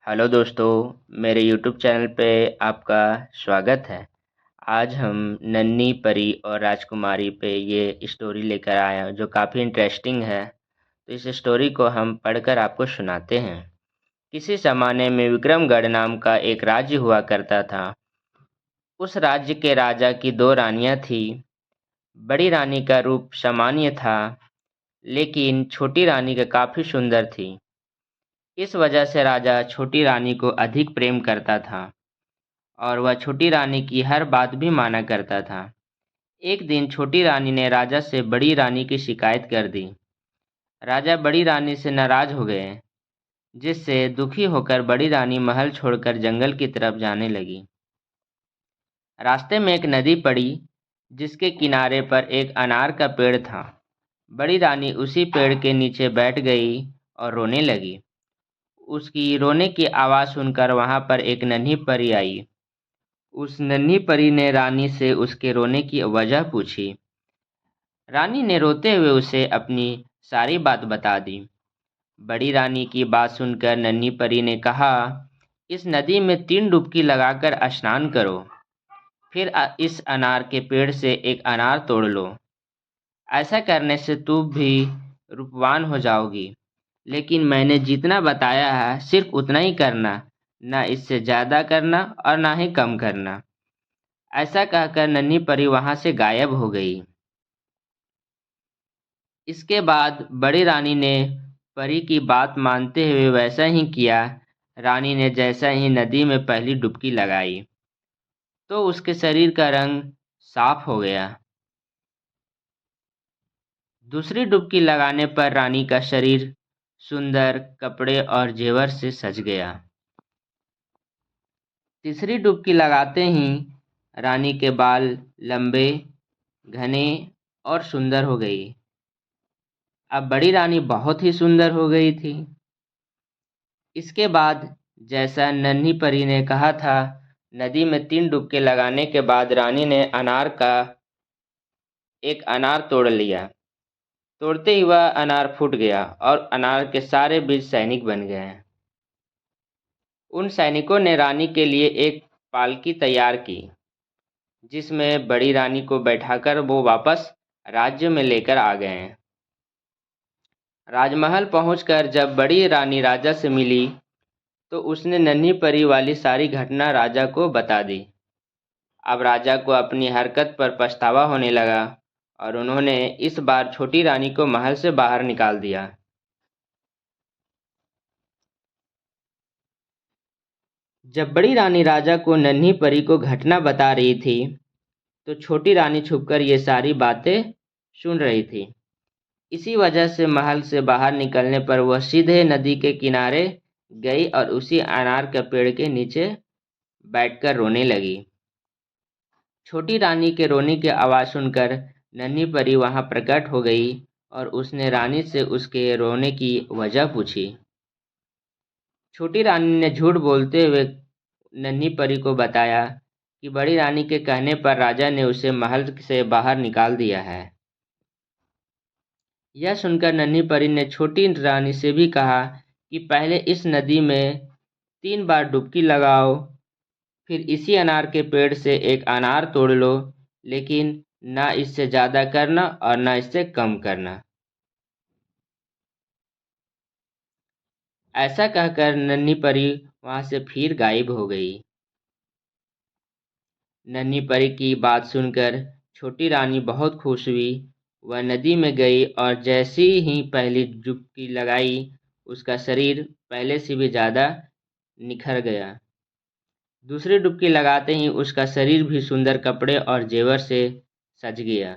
Hello दोस्तों, मेरे YouTube channel पे आपका स्वागत है। आज हम नन्ही परी और राजकुमारी पे ये स्टोरी लेकर आए हैं जो काफ़ी इंटरेस्टिंग है। तो इस स्टोरी को हम पढ़कर आपको सुनाते हैं। किसी ज़माने में विक्रमगढ़ नाम का एक राज्य हुआ करता था। उस राज्य के राजा की दो रानियां थीं। बड़ी रानी का रूप सामान्य था, लेकिन छोटी रानी का काफ़ी सुंदर थी। इस वजह से राजा छोटी रानी को अधिक प्रेम करता था और वह छोटी रानी की हर बात भी माना करता था। एक दिन छोटी रानी ने राजा से बड़ी रानी की शिकायत कर दी। राजा बड़ी रानी से नाराज हो गए, जिससे दुखी होकर बड़ी रानी महल छोड़कर जंगल की तरफ जाने लगी। रास्ते में एक नदी पड़ी, जिसके किनारे पर एक अनार का पेड़ था। बड़ी रानी उसी पेड़ के नीचे बैठ गई और रोने लगी। उसकी रोने की आवाज़ सुनकर वहां पर एक नन्ही परी आई। उस नन्ही परी ने रानी से उसके रोने की वजह पूछी। रानी ने रोते हुए उसे अपनी सारी बात बता दी। बड़ी रानी की बात सुनकर नन्ही परी ने कहा, इस नदी में 3 डुबकी लगाकर स्नान करो, फिर इस अनार के पेड़ से एक अनार तोड़ लो। ऐसा करने से तुम भी रूपवान हो जाओगी। लेकिन मैंने जितना बताया है सिर्फ उतना ही करना, ना इससे ज़्यादा करना और ना ही कम करना। ऐसा कहकर नन्ही परी वहां से गायब हो गई। इसके बाद बड़ी रानी ने परी की बात मानते हुए वैसा ही किया। रानी ने जैसा ही नदी में पहली डुबकी लगाई, तो उसके शरीर का रंग साफ हो गया। दूसरी डुबकी लगाने पर रानी का शरीर सुंदर कपड़े और जेवर से सज गया। तीसरी डुबकी लगाते ही रानी के बाल लंबे, घने और सुंदर हो गई। अब बड़ी रानी बहुत ही सुंदर हो गई थी। इसके बाद जैसा नन्ही परी ने कहा था, नदी में 3 डुबके लगाने के बाद रानी ने एक अनार तोड़ लिया। तोड़ते ही वह अनार फूट गया और अनार के सारे बीज सैनिक बन गए। उन सैनिकों ने रानी के लिए एक पालकी तैयार की, जिसमें बड़ी रानी को बैठाकर वो वापस राज्य में लेकर आ गए। राजमहल पहुंचकर जब बड़ी रानी राजा से मिली, तो उसने नन्ही परी वाली सारी घटना राजा को बता दी। अब राजा को अपनी हरकत पर पछतावा होने लगा और उन्होंने इस बार छोटी रानी को महल से बाहर निकाल दिया। जब बड़ी रानी राजा को नन्ही परी को घटना बता रही थी, तो छोटी रानी छुपकर ये सारी बातें सुन रही थी। इसी वजह से महल से बाहर निकलने पर वह सीधे नदी के किनारे गई और उसी अनार के पेड़ के नीचे बैठकर रोने लगी। छोटी रानी के रोने की आवाज़ सुनकर नन्ही परी वहां प्रकट हो गई और उसने रानी से उसके रोने की वजह पूछी। छोटी रानी ने झूठ बोलते हुए नन्ही परी को बताया कि बड़ी रानी के कहने पर राजा ने उसे महल से बाहर निकाल दिया है। यह सुनकर नन्ही परी ने छोटी रानी से भी कहा कि पहले इस नदी में 3 बार डुबकी लगाओ, फिर इसी अनार के पेड़ से एक अनार तोड़ लो, लेकिन ना इससे ज़्यादा करना और ना इससे कम करना। ऐसा कहकर नन्ही परी वहां से फिर गायब हो गई। नन्ही परी की बात सुनकर छोटी रानी बहुत खुश हुई। वह नदी में गई और जैसी ही पहली डुबकी लगाई, उसका शरीर पहले से भी ज़्यादा निखर गया। दूसरी डुबकी लगाते ही उसका शरीर भी सुंदर कपड़े और जेवर से सज गया।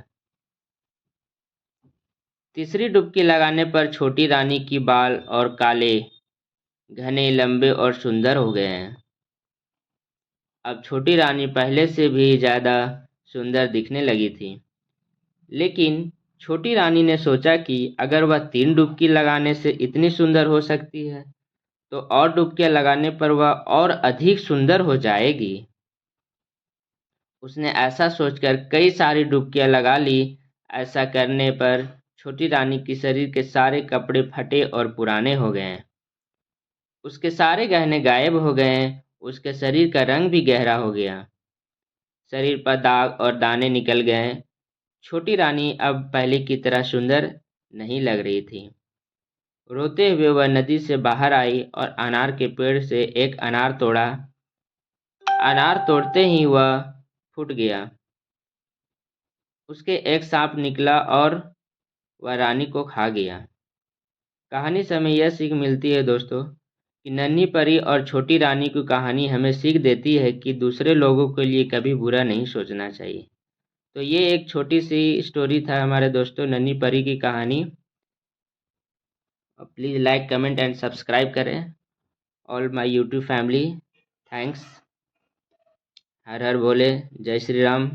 तीसरी डुबकी लगाने पर छोटी रानी की बाल और काले, घने, लंबे और सुंदर हो गए हैं। अब छोटी रानी पहले से भी ज़्यादा सुंदर दिखने लगी थी। लेकिन छोटी रानी ने सोचा कि अगर वह 3 डुबकी लगाने से इतनी सुंदर हो सकती है, तो और डुबकियां लगाने पर वह और अधिक सुंदर हो जाएगी। उसने ऐसा सोचकर कई सारी डुबकियां लगा ली। ऐसा करने पर छोटी रानी के शरीर के सारे कपड़े फटे और पुराने हो गए। उसके सारे गहने गायब हो गए। उसके शरीर का रंग भी गहरा हो गया। शरीर पर दाग और दाने निकल गए। छोटी रानी अब पहले की तरह सुंदर नहीं लग रही थी। रोते हुए वह नदी से बाहर आई और अनार के पेड़ से एक अनार तोड़ा। अनार तोड़ते ही वह फूट गया। उसके एक सांप निकला और वह रानी को खा गया। कहानी से हमें यह सीख मिलती है दोस्तों कि नन्ही परी और छोटी रानी की कहानी हमें सीख देती है कि दूसरे लोगों के लिए कभी बुरा नहीं सोचना चाहिए। तो ये एक छोटी सी स्टोरी था हमारे दोस्तों, नन्ही परी की कहानी। Please like comment and subscribe करें all my YouTube family. Thanks. हर हर बोले, जय श्री राम।